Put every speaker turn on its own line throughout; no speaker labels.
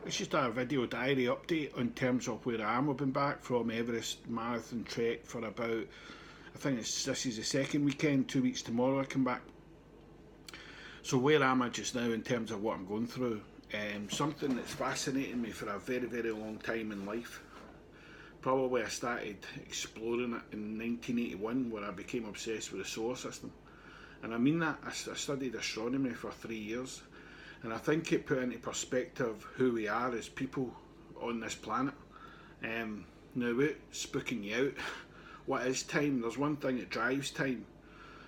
It's just a video diary update in terms of where I am. I've been back from Everest Marathon Trek for about, I think this is the second weekend, 2 weeks tomorrow I come back. So where am I just now in terms of what I'm going through? Something that's fascinated me for a very, very long time in life. Probably I started exploring it in 1981 where I became obsessed with the solar system. And I mean that, I studied astronomy for 3 years, and I think it put into perspective who we are as people on this planet. Now, without spooking you out, what is time? There's one thing that drives time,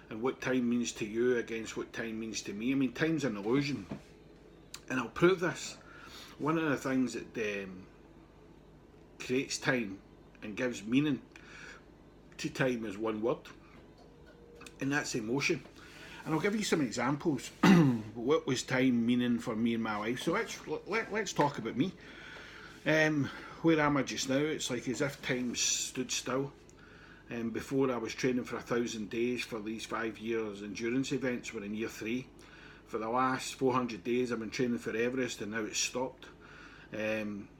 and what time means to you against what time means to me. I mean, time's an illusion, and I'll prove this. One of the things that creates time and gives meaning to time is one word, and that's emotion. And I'll give you some examples. What was time meaning for me in my life? So let's talk about me. Where am I just now? It's like as if time stood still. Before I was training for 1,000 days for these 5 years endurance events. We're in year 3. For the last 400 days I've been training for Everest, and now it's stopped.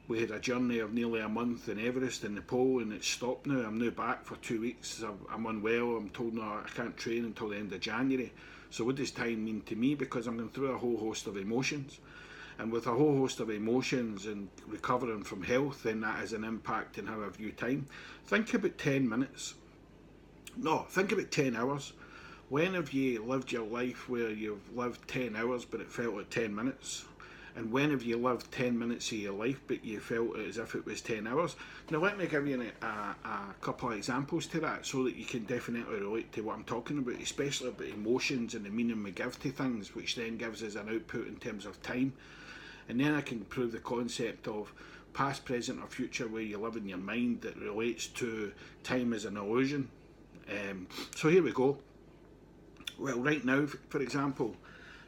We had a journey of nearly a month in Everest in Nepal, and it's stopped now. I'm now back for 2 weeks. I'm unwell. I'm told no, I can't train until the end of January. So what does time mean to me? Because I'm going through a whole host of emotions. And with a whole host of emotions and recovering from health, then that has an impact on how I view time. Think about 10 minutes. No, think about 10 hours. When have you lived your life where you've lived 10 hours but it felt like 10 minutes? And when have you lived 10 minutes of your life but you felt as if it was 10 hours? Now let me give you a couple of examples to that so that you can definitely relate to what I'm talking about, especially about emotions and the meaning we give to things, which then gives us an output in terms of time. And then I can prove the concept of past, present or future where you live in your mind that relates to time as an illusion. So here we go. Well, right now, for example,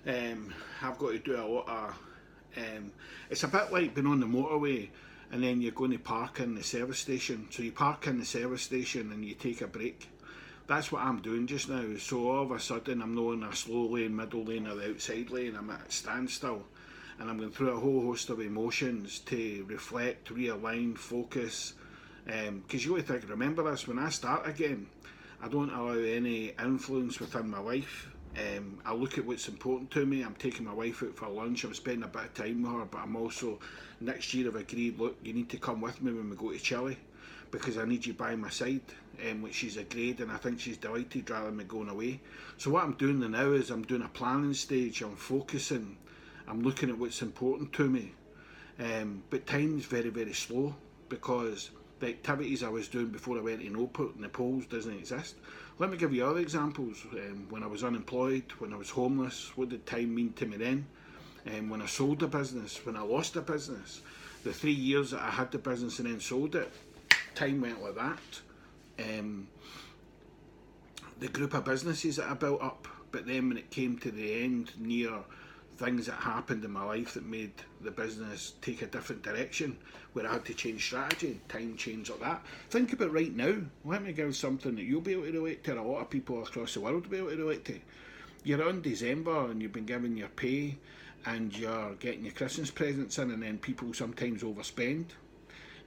I've got to do a lot of it's a bit like being on the motorway and then you're going to park in the service station. So you park in the service station and you take a break. That's what I'm doing just now. So all of a sudden I'm not in a slow lane, middle lane or the outside lane. I'm at a standstill, and I'm going through a whole host of emotions to reflect, realign, focus. Because you got to remember this, when I start again, I don't allow any influence within my life. I look at what's important to me. I'm taking my wife out for lunch. I'm spending a bit of time with her, but I'm also, next year I've agreed, look, you need to come with me when we go to Chile because I need you by my side, which she's agreed, and I think she's delighted rather than me going away. So what I'm doing now is I'm doing a planning stage. I'm focusing. I'm looking at what's important to me. But time's very, very slow because the activities I was doing before I went to Nepal doesn't exist. Let me give you other examples. When I was unemployed, when I was homeless, what did time mean to me then? When I sold a business, when I lost a business, the 3 years that I had the business and then sold it, time went like that. The group of businesses that I built up, but then when it came to the end, near things that happened in my life that made the business take a different direction, where I had to change strategy, time changed like that. Think about right now. Let me give something that you'll be able to relate to, and a lot of people across the world will be able to relate to. You're on December and you've been given your pay and you're getting your Christmas presents in, and then people sometimes overspend.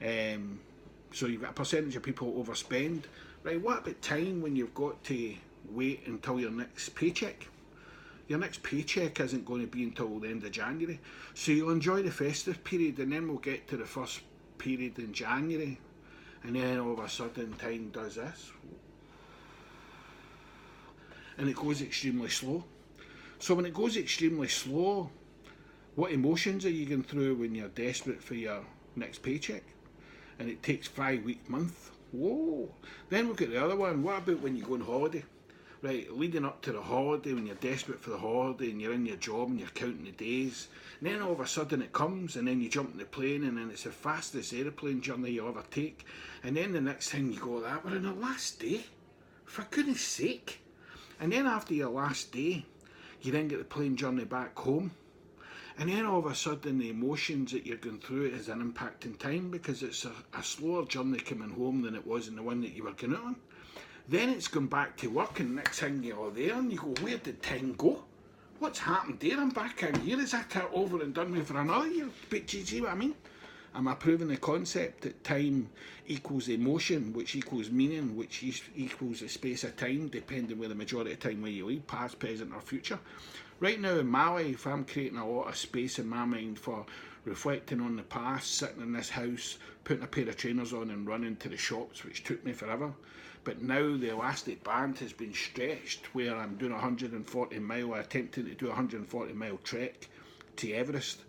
So you've got a percentage of people overspend. Right, what about time when you've got to wait until your next paycheck? Your next paycheck isn't going to be until the end of January. So you'll enjoy the festive period, and then we'll get to the first period in January, and then all of a sudden time does this. And it goes extremely slow. So when it goes extremely slow, what emotions are you going through when you're desperate for your next paycheck? And it takes 5 weeks, month. Whoa. Then we've got the other one. What about when you go on holiday? Right, leading up to the holiday, when you're desperate for the holiday and you're in your job and you're counting the days, and then all of a sudden it comes, and then you jump in the plane, and then it's the fastest aeroplane journey you'll ever take, and then the next thing you go, that we're on the last day, for goodness sake. And then after your last day, you then get the plane journey back home, and then all of a sudden the emotions that you're going through has an impact in time because it's a slower journey coming home than it was in the one that you were going on. Then it's gone back to work, and next thing you're there and you go, where did time go? what's happened there? I'm back in here. Is that it over and done with for another year? But do you see what I mean? Am I proving the concept that time equals emotion, which equals meaning, which equals the space of time, depending where the majority of time where you live, past, present or future? Right now in my life, I'm creating a lot of space in my mind for reflecting on the past, sitting in this house, putting a pair of trainers on and running to the shops, which took me forever. But now the elastic band has been stretched where I'm doing 140 mile, attempting to do a 140 mile trek to Everest,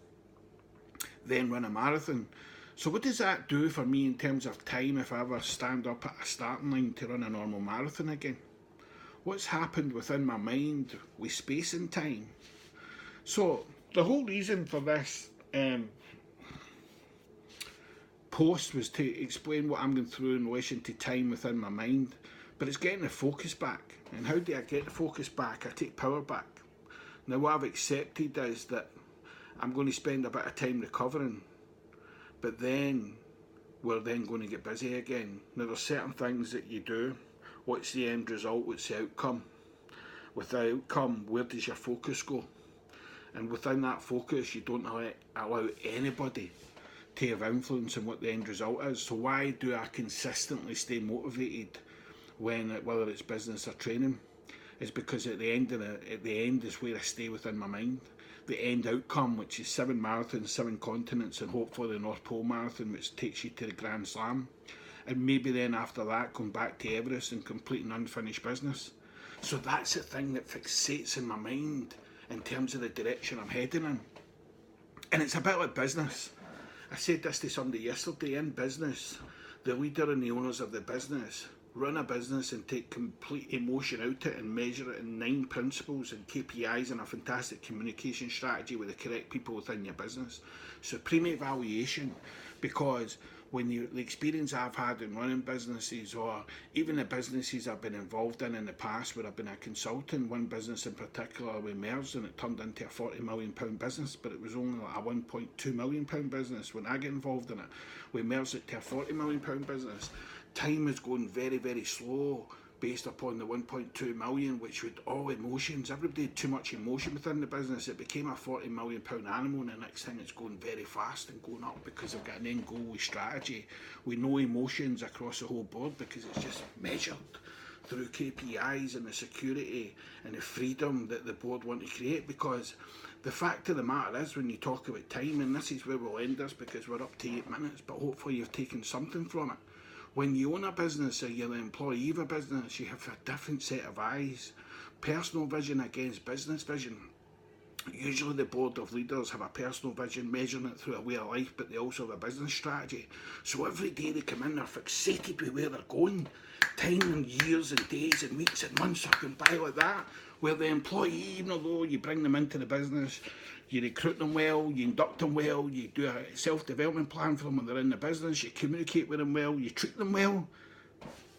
then run a marathon. So what does that do for me in terms of time if I ever stand up at a starting line to run a normal marathon again? What's happened within my mind with space and time? So the whole reason for this post was to explain what I'm going through in relation to time within my mind, but it's getting the focus back. And how do I get the focus back? I take power back. Now what I've accepted is that I'm going to spend a bit of time recovering, but then we're then going to get busy again. Now there's certain things that you do. What's the end result? What's the outcome? With the outcome, where does your focus go? And within that focus, you don't allow anybody to have influence on what the end result is. So why do I consistently stay motivated when, whether it's business or training? It's because at the end is where I stay within my mind. The end outcome, which is 7 marathons, 7 continents, and hopefully the North Pole Marathon, which takes you to the Grand Slam. And maybe then after that, going back to Everest and completing unfinished business. So that's the thing that fixates in my mind in terms of the direction I'm heading in. And it's a bit like business. I said this to somebody yesterday. In business, the leader and the owners of the business run a business and take complete emotion out it and measure it in 9 principles and KPIs and a fantastic communication strategy with the correct people within your business. Supreme evaluation, because when the experience I've had in running businesses, or even the businesses I've been involved in the past where I've been a consultant, one business in particular we merged and it turned into a £40 million business, but it was only like a £1.2 million business when I get involved in it. We merged it to a £40 million business. Time is going very, very slow based upon the 1.2 million, which with all emotions, everybody had too much emotion within the business. It became a £40 million animal, and the next thing it's going very fast and going up because they've got an end goal with strategy, with no emotions across the whole board, because it's just measured through KPIs and the security and the freedom that the board want to create. Because the fact of the matter is, when you talk about time, and this is where we'll end this because we're up to 8 minutes, but hopefully you've taken something from it. When you own a business or you're the employee of a business, you have a different set of eyes. Personal vision against business vision. Usually the board of leaders have a personal vision, measuring it through a way of life, but they also have a business strategy. So every day they come in, they're fixated with where they're going. Time and years and days and weeks and months are going by like that. Where the employee, even though you bring them into the business, you recruit them well, you induct them well, you do a self-development plan for them when they're in the business, you communicate with them well, you treat them well.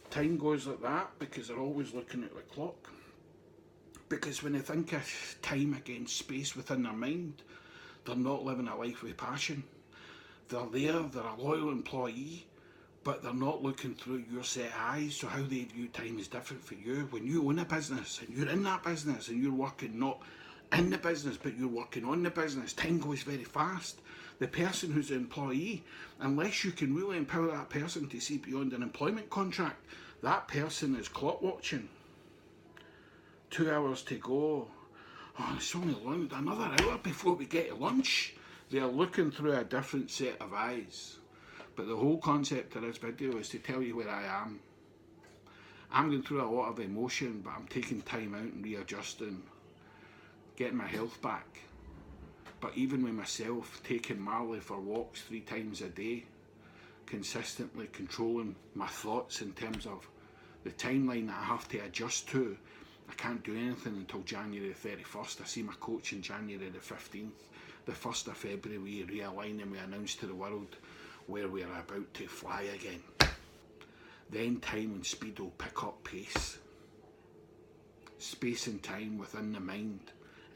Time goes like that because they're always looking at the clock. Because when they think of time against space within their mind, they're not living a life with passion. They're there, they're a loyal employee, but they're not looking through your set of eyes. So how they view time is different for you. When you own a business and you're in that business and you're working not in the business but you're working on the business, time goes very fast. The person who's an employee, unless you can really empower that person to see beyond an employment contract, that person is clock watching. 2 hours to go. Oh, it's only another hour before we get to lunch. They're looking through a different set of eyes. But the whole concept of this video is to tell you where I am. I'm going through a lot of emotion, but I'm taking time out and readjusting, getting my health back. But even with myself, taking Marley for walks 3 times a day, consistently controlling my thoughts in terms of the timeline that I have to adjust to. I can't do anything until January the 31st. I see my coach in January the 15th. The 1st of February we realign and we announce to the world where we are about to fly again. Then time and speed will pick up pace. Space and time within the mind.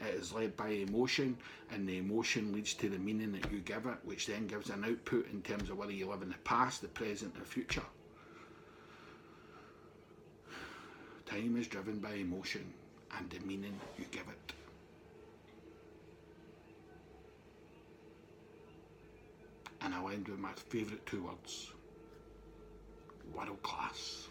It is led by emotion, and the emotion leads to the meaning that you give it, which then gives an output in terms of whether you live in the past, the present, or the future. Time is driven by emotion and the meaning you give it. and I'll end with my favourite two words: world class.